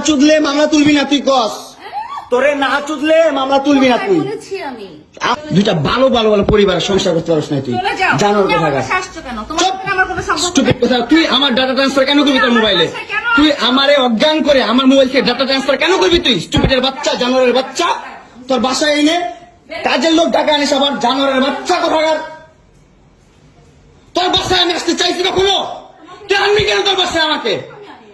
চুদলে মামলা তুলবি না তুই কস, তোরে না চুদলে মামলা তুলবি না তুই। দুইটা ভালো ভালো ভালো পরিবারের সংসার করতে পারছ না তুই, জানোর কথা। তুই আমার ডাটা ট্রান্সফার কেন করবি তোর মোবাইলে? তুই আমারে অজ্ঞান করে আমার মোবাইল থেকে ডাটা ট্রান্সফার কেন করবি তুই? স্টুপিডের বাচ্চা, জানোয়ারের বাচ্চা। তোর বাসায় এনে কাজের লোক টাকা আনিস, আবার জানোয়ারের বাচ্চা কোথাকার। তোর বাসায় আমি আসতে চাইছি কখনো? তুই আনবি কেন তোর বাসায় আমাকে?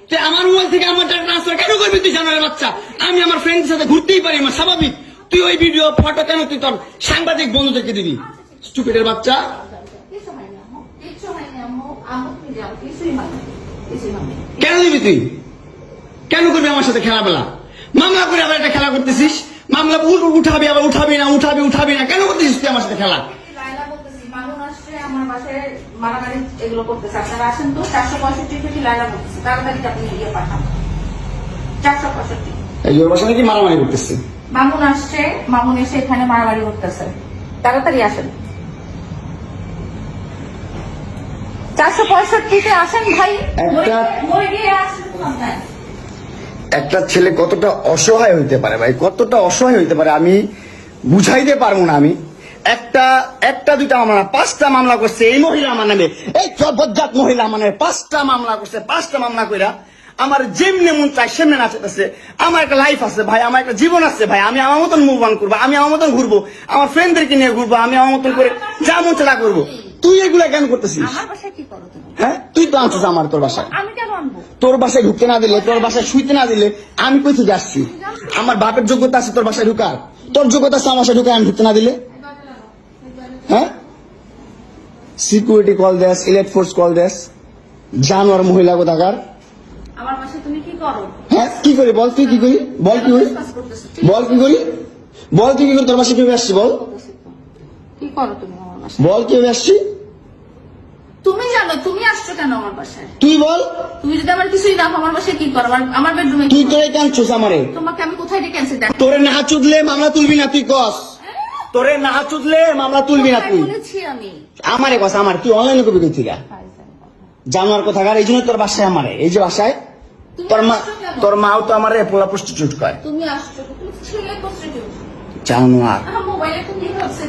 তুই আমার মোবাইল থেকে আমার ডাটা ট্রান্সফার কেন করবি তুই, জানোয়ারের বাচ্চা? আমি আমার ফ্রেন্ডের সাথে ঘুরতেই পারি, আমার স্বাভাবিক। তুই ওই ভিডিও ফটো কেন তুই তোর সাংবাদিক বন্ধুদেরকে দিবি? স্টুপিডের বাচ্চা। কেন দিবি তুই? কেন করবি আমার সাথে খেলাবেলা? মামলা করে আবার একটা খেলা করতেছিস। মামলা উঠাবি, আবার উঠাবি না, উঠাবি না, কেন করতেছিস তুই আমার সাথে খেলা? নাকি মারামারি করতেছে? মামুন আসছে, মামুন এসে এখানে মারামারি করতেছে, তাড়াতাড়ি আসেন। 465-তে আসেন ভাই। একটা ছেলে কতটা অসহায় হইতে পারে ভাই, কতটা অসহায় হইতে পারে আমি বুঝাইতে পারবো না। আমি একটা দুইটা মামলা না, 5টা মামলা করছে এই মহিলা আমার নামে, এই বজ্জাত মহিলা আমার নামে 5টা মামলা করছে। 5টা মামলা কইরা আমার যেমনি মন চাই সেমনি নাচতেছে। আমার একটা লাইফ আছে ভাই, আমার একটা জীবন আছে ভাই। আমি আমার মতন মুভ অন করবো, আমি আমার মতন ঘুরবো, আমার ফ্রেন্ডদেরকে নিয়ে ঘুরবো, আমি আমার মতন করে যা মন চালা করবো। তুই এগুলা কেন করতেছিস? হ্যাঁ, তুই তো আনছিস আমার তোর বাসায়। তোর বাসায় ঢুকতে না দিলে, তোর বাসায় শুইতে না দিলে আমি কই থেকে আসছি? আমার বাপের যোগ্যতা আছে তোর বাসায় ঢুকার? তোর যোগ্যতা আছে আমার বাসায় ঢুকার আমি ঢুকতে না দিলে? হ্যাঁ, সিকিউরিটি কল দেস, ইলেক্ট ফোর্স কল দেস, জানোয়ার মহিলা কোথাকার। আমার বাসায় তুমি কি করো? হ্যাঁ, কি করি বল? তুই কি করি বল? কি করি বল? কি করি বল? তুই কি করি? তোর বাসায় কিভাবে আসছি বল? কি করো তুমি আমার বাসায়? বল কিভাবে আসছি? তুমি জানো তুমি আসছো কেন আমার বাসায়? তুই বল। তুমি যদি আমার কিছুই দেখো আমার বাসায় কি করো? আমার বেডরুমে তুই তোরে কাঁদছিস আমারে? তোমাকে আমি কোথায় ডেকে আনছি? দেখ, তোরে না চুদলে মামলা তুলবি না তুই কস। তোরে না চুদলে মামলা তুলবি না তুই। বলেছি আমি আমারে কস, আমার তুই অনলাইনে কবি কই থেকে জানোয়ার কোথাকার। এই জন্য তোর বাসায় আমারে, এই যে বাসায় তোর মাও তো আমারে পোলা প্রস্টিটিউট কয়। তুমি আসছো, তুমি ছেলে প্রস্টিটিউট জানোয়ার। মোবাইলে তুমি ভাবছে